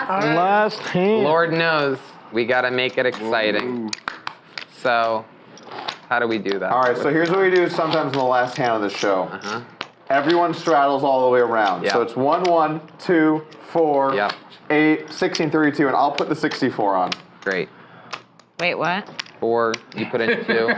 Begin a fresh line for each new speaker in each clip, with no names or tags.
Last hand.
Lord knows we got to make it exciting. So, how do we do that?
All right, so here's what we do sometimes in the last hand of the show. Everyone straddles all the way around.
Yep.
So it's 1, 1, 2, 4,
Yep.
8, 16, 32, and I'll put the 64 on.
Great.
Wait, what?
4, you put in 2.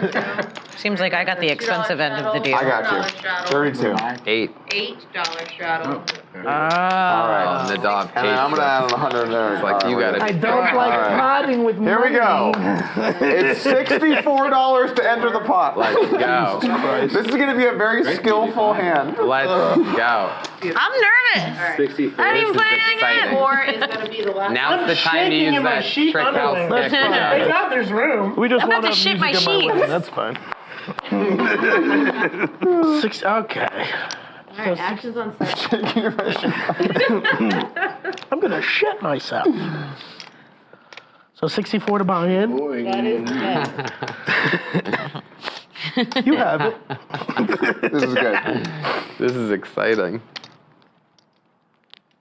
Seems like I got the expensive end of the deal.
I got you. 32.
8.
$8 straddle.
All right.
The dog.
And then I'm going to add 100 there.
It's like you got it.
I don't like potting with money.
Here we go. It's $64 to enter the pot.
Let's go.
This is going to be a very skillful hand.
Let's go.
I'm nervous.
64.
I didn't even put anything in.
4 is going to be the last.
Now's the time to use that trick house
That's
deck.
fine.
Yeah.
Now there's room. We just
I'm
want
about to shit my
music in
sheets.
wedding. That's fine. 6. Okay.
All right, actions on 7.
I'm gonna shit myself. So 64 to buy in.
That is 10.
You have it.
This is good.
This is exciting.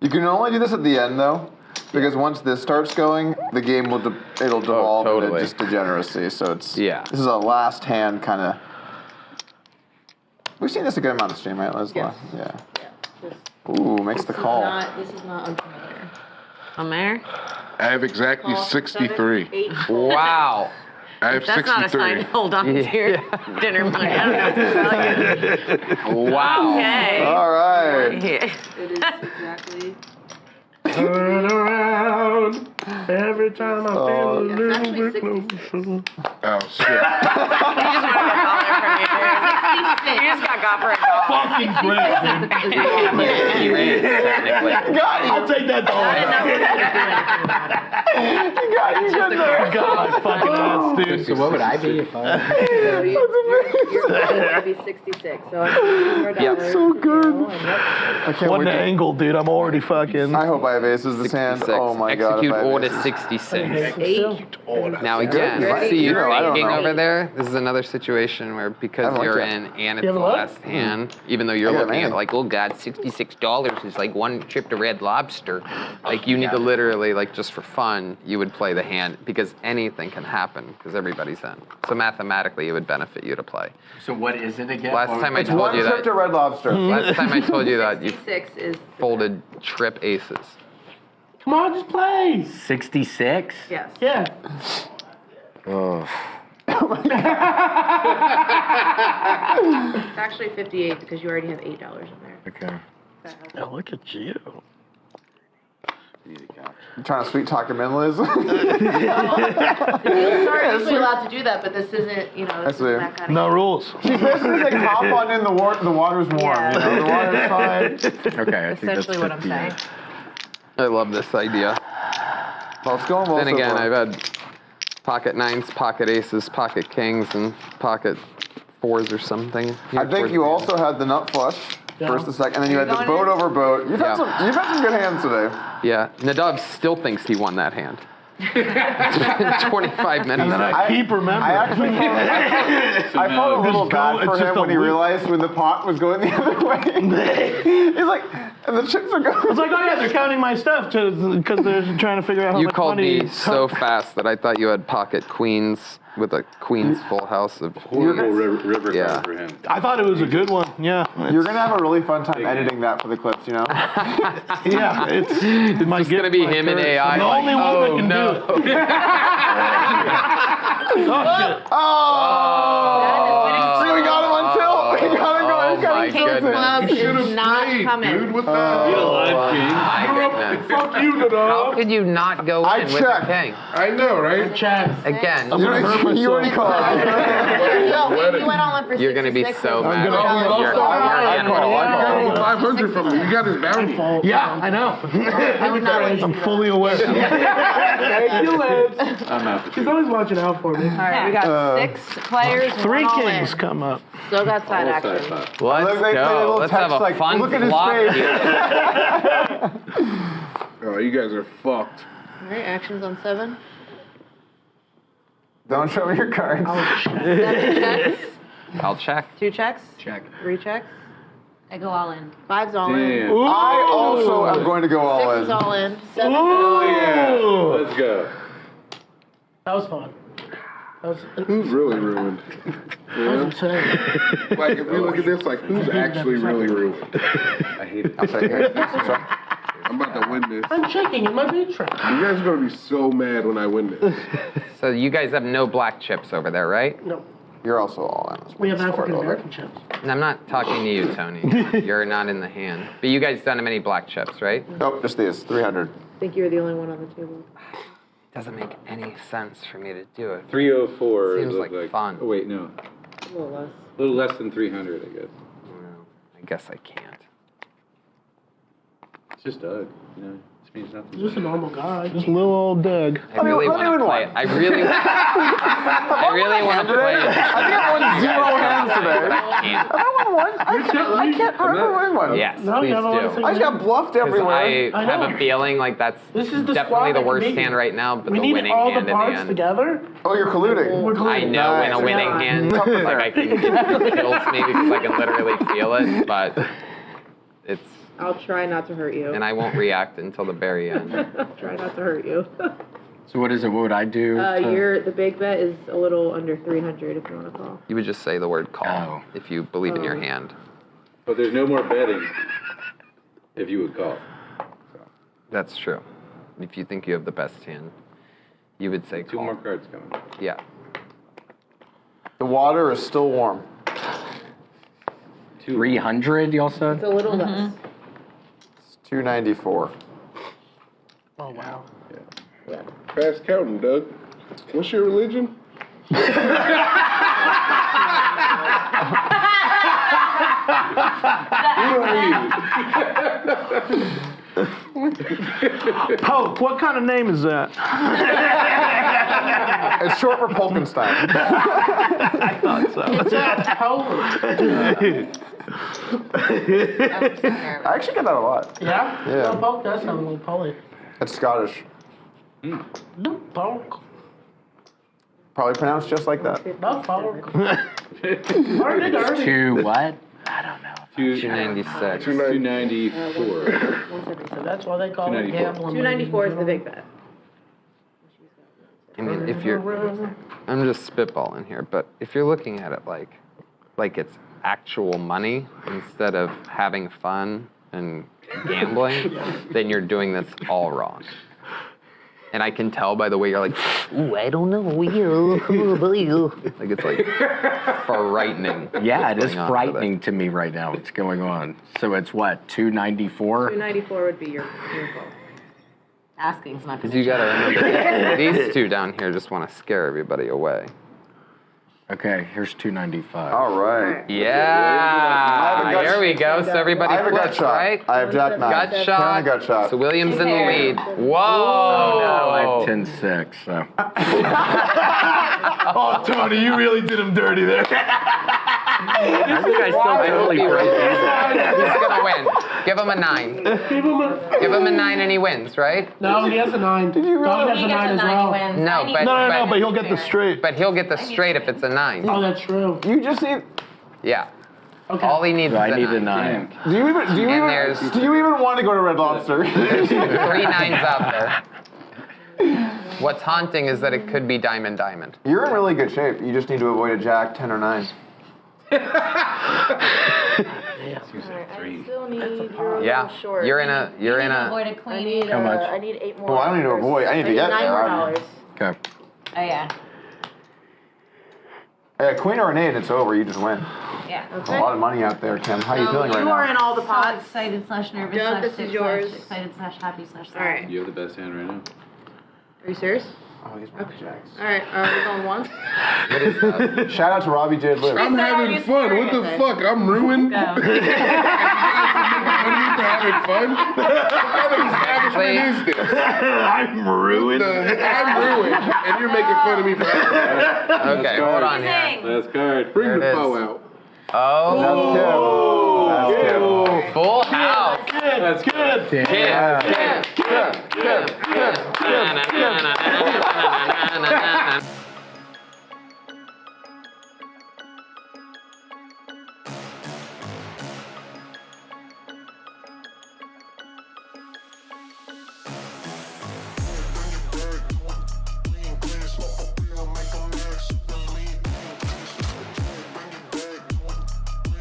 You can only do this at the end, though, because once this starts going, the game will it'll devolve into
totally.
just degeneracy. So it's this is a last hand kind of. We've seen this a good amount of stream, right, Leslie? Yeah. Ooh, makes the call.
This is not unfamiliar.
LeMaire?
I have exactly 63.
8.
I
Wow.
have
That's
63.
not a sign to hold on to your dinner money. I don't have to tell you.
Wow.
Okay.
All right.
Yeah.
It is exactly.
Turn around every time I feel a
It's
little
actually
bit
66.
closer.
Oh, shit.
You just wanted a dollar from you. You just got for a dollar.
Fucking great, dude. I'll take that dollar.
You got
God, my fucking ass, dude.
So what would I be if I?
Your goal would be 66. So I'm $64.
Yep.
So good.
And yep.
I can't
What
wait
an
to-
angle, dude. I'm already fucking.
I hope I have aces this hand.
66.
Oh my god.
Execute
if I have
order
aces.
66.
8.
Now again,
Ready?
see you're
I don't
thinking
know.
over there. This is another situation where
I
because
don't
you're
like
in and it's
You
the
have a what?
last hand, even though you're
I got a
looking at
man.
it like, oh god, $66 is like one trip to Red Lobster. Like you need to literally like just for fun, you would play the hand because anything can happen because everybody's in. So mathematically, it would benefit you to play.
So what is it again?
Last time I
It's
told
one
you
trip
that.
to Red Lobster.
Last time I told you that you
66 is.
folded trip aces.
Come on, just play.
66?
Yes.
Yeah.
It's actually 58 because you already have $8 in there.
Okay.
Oh, look at you.
You trying to sweet talk him in, Liz?
Dealers are usually allowed to do that, but this isn't, this isn't that kind of
No rules.
She's basically like hop on in the water's warm,
Yeah.
the water's fine.
Okay, I think
essentially what
that's
I'm saying.
58.
I love this idea.
Well, it's going well
Then
so
again,
far.
I've had pocket nines, pocket aces, pocket kings, and pocket fours or something.
I think you also had the nut flush first, the second, and then you had the
going
boat
in?
over boat. You've had some good hands today.
Yeah, Nadav still thinks he won that hand. It's been 25 minutes.
And then I keep remembering.
I actually I felt a little bad for
it's just
him
a
when he
loop.
realized when the pot was going the other way. He's like, and the chips are going.
It's like, oh yeah, they're counting my stuff because they're trying to figure out how
You
much
called
money.
me so fast that I thought you had pocket queens with a queen's full house of
Horrible river
Yeah.
card for him.
I thought it was a good one. Yeah.
You're gonna have a really fun time editing that for the clips, you know?
Yeah. It's my
It's gonna be him and AI.
The only one that can do it. Oh shit.
Oh! See, we got him on tilt. We got him going.
Oh my
King's
goodness.
Club is not
Dude,
coming.
what the?
My goodness.
Fuck you,
How
Nadav.
could you not go
I
in with the
checked.
king?
I know, right?
Again,
You already called.
You went all in for 66.
you're gonna be so mad.
gonna-
You're
I
animal.
call.
I got 500 from him. You got his bounty.
Yeah, I know.
I would not let you
I'm
do
fully aware. Thank you, Liz.
I'm out.
She's always watching out for me.
All right, we got 6 players.
3
1 all
kings
in.
come up.
Still got side action.
Let's
Look, they play a
go.
little
Let's have
text
a
like,
fun
look at his
flop
face.
here.
Oh, you guys are fucked.
All right, actions on 7.
Don't show me your cards.
7 checks.
I'll check.
2 checks.
Check.
3 checks.
I go all in.
5's all in.
Damn.
I also am going to go all
6 is
in.
all in. 7.
Yeah. Let's go.
That was fun. That was,
Who's really ruined?
that was insane.
Like, if you look at this, like, who's actually really ruined?
I hate it.
I'll take it.
I'm about to win this.
I'm shaking in my beach trap.
You guys are going to be so mad when I win this.
So you guys have no black chips over there, right?
No,
You're also all in.
we have African American chips.
And I'm not talking to you, Tony. You're not in the hand. But you guys don't have any black chips, right?
Nope, just these. 300.
I think you're the only one on the table.
Doesn't make any sense for me to do it.
304.
Seems
looked
like fun.
Oh, wait, no.
A little less.
A little less than 300, I guess.
Well, I guess I can't.
It's just Doug, you know? It means nothing.
Just a normal guy.
Just little old Doug.
I really want to play it. I really want to play it.
I think I won 0 hands today.
But I can't.
I won one. I can't remember winning one.
Yes,
No,
please
you haven't won a
do.
single
I just got bluffed
Because
everywhere.
I
I
have
know.
a feeling like that's
This is the
definitely
squad
the
that
worst
can make
hand
it.
right now, but
We
the
need
winning
all
hand
the
in the
parts
end.
together.
Oh, you're colluding.
We're
I
colluding.
know in a
Nice.
winning
Yeah.
hand,
Tough
like
affair.
I can, it kills me because I can literally feel it, but it's,
I'll try not to hurt you.
and I won't react until the very end.
I'll try not to hurt you.
So what is it? What would I do?
The big bet is a little under 300 if you want to call.
You would just say the word call
Oh.
if you believe in your hand.
But there's no more betting if you would call.
That's true. If you think you have the best hand, you would say
Two
call.
more cards coming.
Yeah.
The water is still warm.
300, y'all
It's
said?
a little less.
It's 294.
Oh wow.
Fast counting, Doug. What's your religion?
Polk, what kind of name is that?
It's short for Polkenstein.
I thought so.
It's a Polk.
I actually get that a lot.
Yeah?
Yeah.
No, Polk does sound a little Polly.
It's Scottish.
No, Polk.
Probably pronounced just like that.
No, Polk. Already, already.
2 what?
296.
294.
So that's why they call it
294.
gambling.
294 is the big bet.
I mean, if you're, I'm just spitballing here, but if you're looking at it like it's actual money instead of having fun and gambling, then you're doing this all wrong. And I can tell by the way you're like, ooh, I don't know, like it's like frightening.
Yeah, it
what's
is
going on with
frightening to me right now what's going on. So it's what, 294?
294 would be your call.
Asking's not
Because
going
you
to
gotta remember, these two down here just want to scare everybody away.
Okay, here's 295.
All right.
Yeah,
gut-
here we go. So everybody
I have a gut
flips,
shot.
right?
I have Jack 9.
Gut shot.
Karen, gut shot.
So William's in the lead. Whoa!
Oh, I have 10-6, so.
Oh, Tony, you really did him dirty there.
I think I still totally broke even.
He's gonna win. Give him a 9. Give him a 9 and he wins, right?
No, he has a 9. Did you
He
really? Has a
gets
9
a
as
9,
well.
he wins.
No, but
No, but he'll get the straight.
but he'll get the straight if it's a 9.
Oh, that's true.
You just need.
Yeah.
Okay.
All he needs
So
is
I need a
9.
9.
Do you even?
there's-
Do you even want to go to Red Lobster?
3 9s out there. What's haunting is that it could be diamond.
You're in really good shape. You just need to avoid a Jack, 10, or 9.
I still need your
Yeah.
short.
You're in a.
Avoid a
I
queen.
need,
How much?
I need 8 more.
Well, I don't need to
dollars.
avoid. I need to get
9 more
there.
dollars.
Okay.
Oh, yeah.
Hey, a queen or an 8, it's over. You just win.
Yeah.
There's a lot of money out there, Kim. How are you feeling right
You are
now?
in all the
So
pots.
excited / nervous
Doug,
/
this
sick
is yours.
/ excited / happy / sad.
All right.
You have the best hand right now.
Are you serious?
Oh, he's my Jacks.
All right. We're going once.
What is that?
Shout out to Robbie J. Liv.
I'm having fun. What the fuck? I'm ruined.
Go.
For having fun? What kind of establishment is this?
I'm ruined.
I'm ruined, and you're making fun of me for having fun.
Okay, hold on here.
Sing.
Last card.
Bring
There
the
it
foe
is.
out.
Oh,
That's Kim.
full house.
That's good.
Kim.
Kim. Kim. Kim. Kim.